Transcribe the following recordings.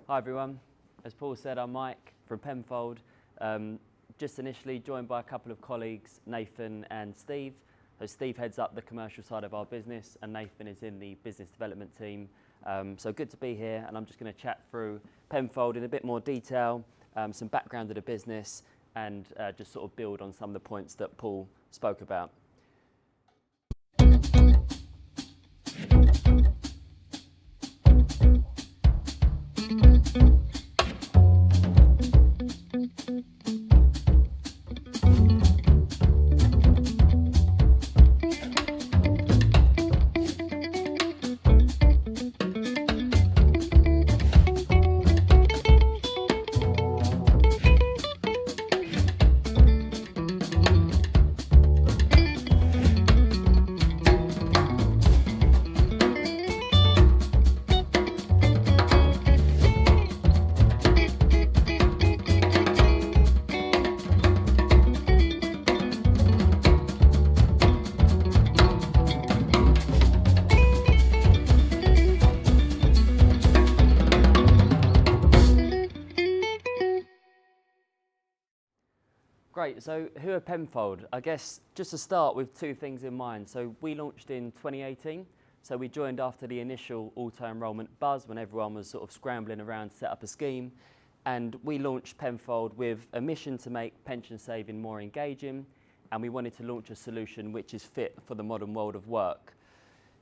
Hi everyone. As Paul said, I'm Mike from Penfold. Just initially joined by a couple of colleagues, Nathan and Steve. So Steve heads up the commercial side of our business and Nathan is in the business development team. So good to be here, and I'm just going to chat through Penfold in a bit more detail, some background of the business, and just sort of build on some of the points that Paul spoke about. Great, so who are Penfold? I guess just to start with two things in mind. So we launched in 2018, so we joined after the initial auto-enrolment buzz when everyone was sort of scrambling around to set up a scheme. And we launched Penfold with a mission to make pension saving more engaging, and we wanted to launch a solution which is fit for the modern world of work.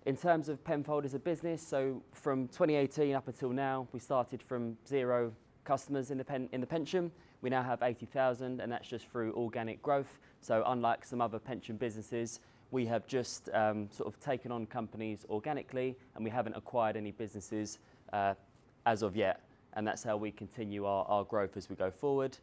In terms of Penfold as a business, so from 2018 up until now, we started from 0 customers in the pension. We now have 80,000, and that's just through organic growth. So unlike some other pension businesses, we have just sort of taken on companies organically, and we haven't acquired any businesses as of yet. And that's how we continue our growth as we go forward.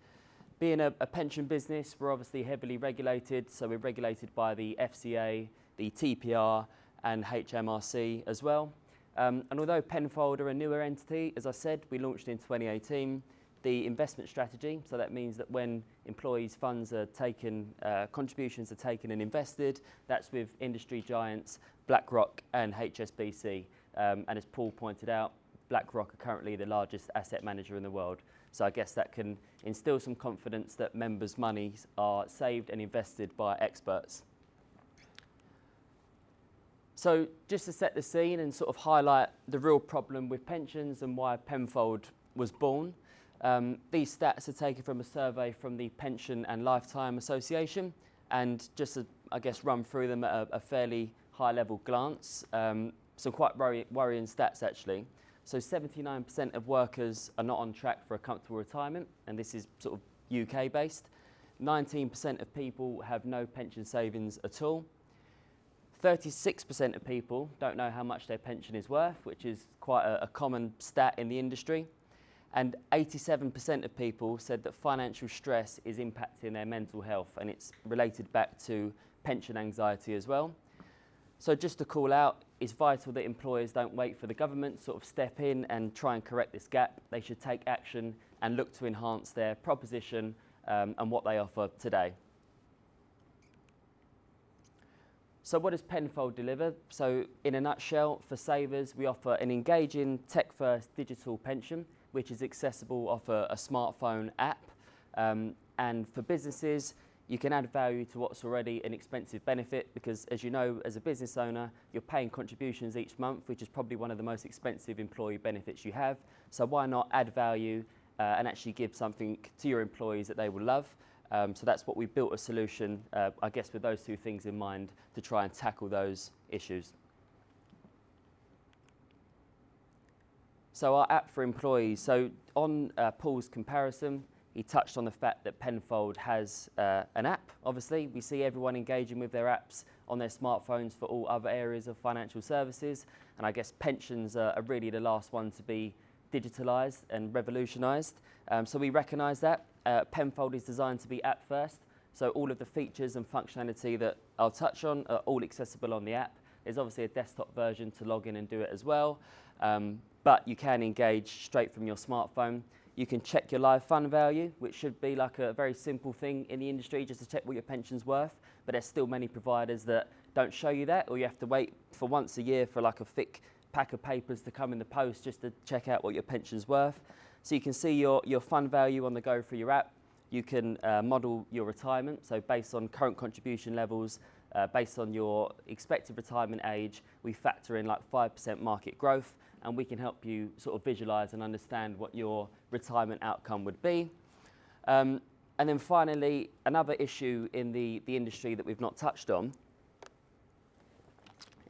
Being a pension business, we're obviously heavily regulated. So we're regulated by the FCA, the TPR, and HMRC as well. And although Penfold are a newer entity, as I said, we launched in 2018. The investment strategy, so that means that when employees' funds are taken, contributions are taken and invested, that's with industry giants BlackRock and HSBC. And as Paul pointed out, BlackRock are currently the largest asset manager in the world. So I guess that can instill some confidence that members' monies are saved and invested by experts. So just to set the scene and sort of highlight the real problem with pensions and why Penfold was born. These stats are taken from a survey from the Pension and Lifetime Association, and just to, I guess, run through them at a fairly high-level glance. Some quite worrying stats, actually. So 79% of workers are not on track for a comfortable retirement, and this is sort of UK-based. 19% of people have no pension savings at all. 36% of people don't know how much their pension is worth, which is quite a common stat in the industry. And 87% of people said that financial stress is impacting their mental health, and it's related back to pension anxiety as well. So just to call out, it's vital that employers don't wait for the government to sort of step in and try and correct this gap. They should take action and look to enhance their proposition and what they offer today. So what does Penfold deliver? So in a nutshell, for savers, we offer an engaging tech-first digital pension, which is accessible off a smartphone app. And for businesses, you can add value to what's already an expensive benefit, because as you know, as a business owner, you're paying contributions each month, which is probably one of the most expensive employee benefits you have. So why not add value and actually give something to your employees that they will love? So that's what we built a solution, I guess, with those two things in mind to try and tackle those issues. So our app for employees. So on Paul's comparison, he touched on the fact that Penfold has an app. Obviously, we see everyone engaging with their apps on their smartphones for all other areas of financial services. And I guess pensions are really the last one to be digitalised and revolutionised. So we recognise that. Penfold is designed to be app first. So all of the features and functionality that I'll touch on are all accessible on the app. There's obviously a desktop version to log in and do it as well. But you can engage straight from your smartphone. You can check your live fund value, which should be like a very simple thing in the industry, just to check what your pension's worth. But there's still many providers that don't show you that, or you have to wait for once a year for like a thick pack of papers to come in the post just to check out what your pension's worth. So you can see your fund value on the go through your app. You can model your retirement, so based on current contribution levels, based on your expected retirement age, we factor in like 5% market growth, and we can help you sort of visualize and understand what your retirement outcome would be. And then finally, another issue in the industry that we've not touched on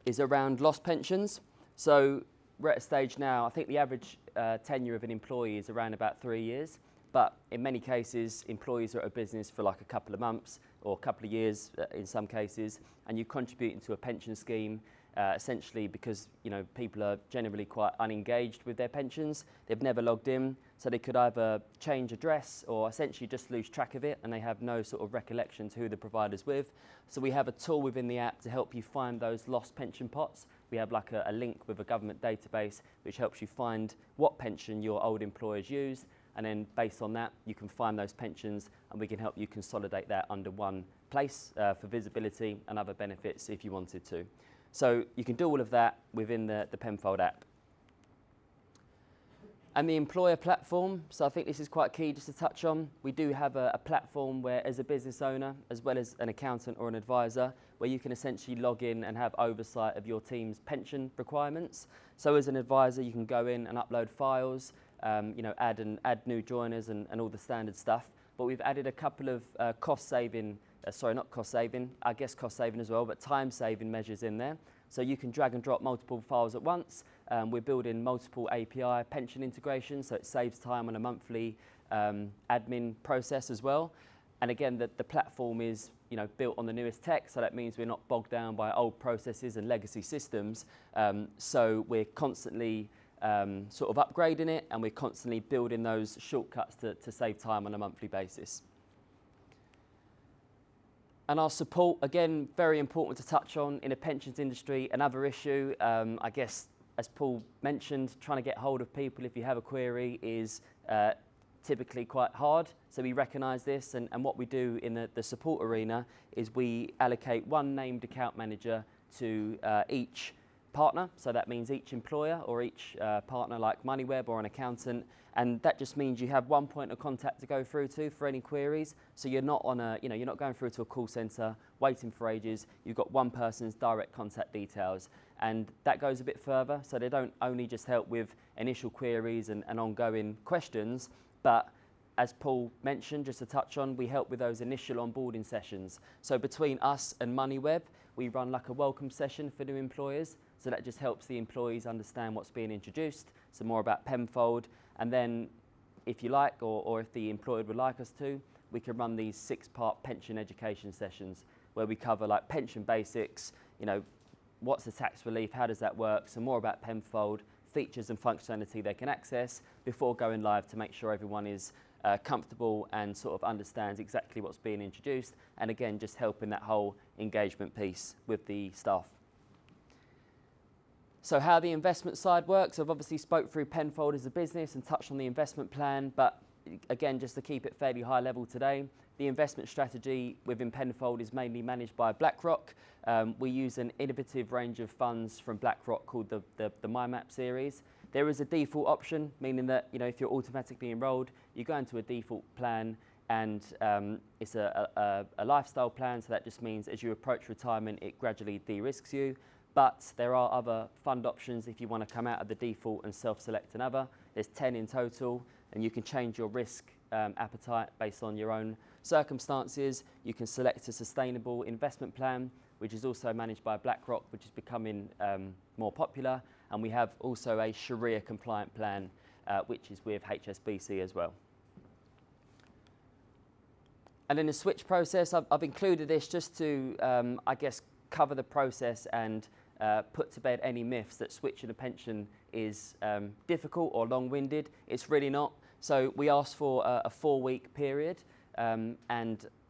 is around lost pensions. So we're at a stage now, I think the average tenure of an employee is around about 3 years. But in many cases, employees are at a business for like a couple of months or a couple of years in some cases, and you contribute into a pension scheme essentially because people are generally quite unengaged with their pensions. They've never logged in, so they could either change address or essentially just lose track of it, and they have no sort of recollection to who the provider's with. So we have a tool within the app to help you find those lost pension pots. We have like a link with a government database which helps you find what pension your old employers used. And then based on that, you can find those pensions, and we can help you consolidate that under one place for visibility and other benefits if you wanted to. So you can do all of that within the Penfold app. And the employer platform, so I think this is quite key just to touch on. We do have a platform where, as a business owner, as well as an accountant or an advisor, where you can essentially log in and have oversight of your team's pension requirements. So as an advisor, you can go in and upload files, add new joiners and all the standard stuff. But we've added a couple of cost-saving as well, but time-saving measures in there. So you can drag and drop multiple files at once. We're building multiple API pension integrations, so it saves time on a monthly admin process as well. And again, the platform is built on the newest tech, so that means we're not bogged down by old processes and legacy systems. So we're constantly sort of upgrading it, and we're constantly building those shortcuts to save time on a monthly basis. And our support, again, very important to touch on in a pensions industry. Another issue, I guess, as Paul mentioned, trying to get hold of people if you have a query is typically quite hard. So we recognise this, and what we do in the support arena is we allocate one named account manager to each partner. So that means each employer or each partner like MoneyWeb or an accountant, and that just means you have one point of contact to go through to for any queries. So you're not on you're not going through to a call centre waiting for ages. You've got one person's direct contact details, and that goes a bit further. So they don't only just help with initial queries and ongoing questions, but as Paul mentioned, just to touch on, we help with those initial onboarding sessions. So between us and MoneyWeb, we run like a welcome session for new employers. So that just helps the employees understand what's being introduced, so more about Penfold. And then if you like, or if the employer would like us to, we can run these 6-part pension education sessions where we cover like pension basics, what's the tax relief, how does that work, so more about Penfold, features and functionality they can access before going live to make sure everyone is comfortable and sort of understands exactly what's being introduced, and again just helping that whole engagement piece with the staff. So how the investment side works, I've obviously spoke through Penfold as a business and touched on the investment plan, but again just to keep it fairly high level today, the investment strategy within Penfold is mainly managed by BlackRock. We use an innovative range of funds from BlackRock called the MyMap series. There is a default option, meaning that if you're automatically enrolled, you go into a default plan, and it's a lifestyle plan, so that just means as you approach retirement, it gradually de-risks you. But there are other fund options if you want to come out of the default and self-select another. There's 10 in total, and you can change your risk appetite based on your own circumstances. You can select a sustainable investment plan, which is also managed by BlackRock, which is becoming more popular. And we have also a Sharia compliant plan, which is with HSBC as well. And in the switch process, I've included this just to, I guess, cover the process and put to bed any myths that switching a pension is difficult or long-winded. It's really not. So we ask for a 4-week period, and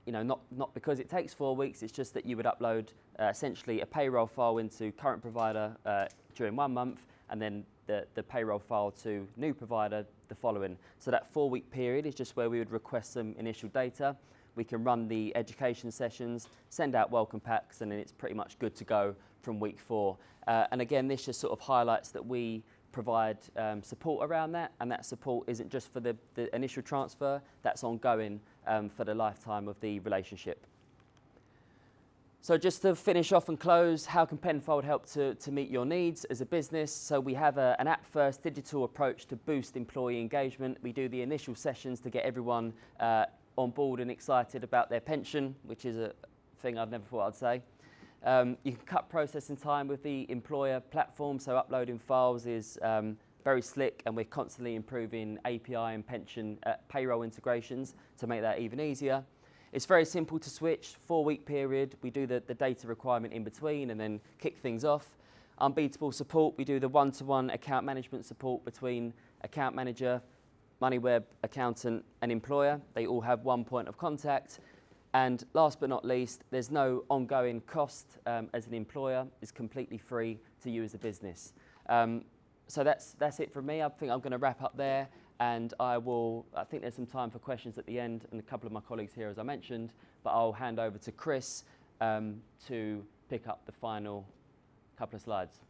not because it takes 4 weeks. It's just that you would upload essentially a payroll file into current provider during 1 month, and then the payroll file to new provider the following. So that 4-week period is just where we would request some initial data. We can run the education sessions, send out welcome packs, and then it's pretty much good to go from week 4. And again, this just sort of highlights that we provide support around that, and that support isn't just for the initial transfer, that's ongoing for the lifetime of the relationship. So just to finish off and close, how can Penfold help to meet your needs as a business? So we have an app-first digital approach to boost employee engagement. We do the initial sessions to get everyone on board and excited about their pension, which is a thing I'd never thought I'd say. You can cut processing time with the employer platform, so uploading files is very slick, and we're constantly improving API and pension payroll integrations to make that even easier. It's very simple to switch, 4-week period. We do the data requirement in between and then kick things off. Unbeatable support, we do the one-to-one account management support between account manager, MoneyWeb, accountant and employer. They all have one point of contact. And last but not least, there's no ongoing cost as an employer. It's completely free to you as a business. So that's it from me. I think I'm going to wrap up there. And I think there's some time for questions at the end, and a couple of my colleagues here, as I mentioned, but I'll hand over to Chris to pick up the final couple of slides.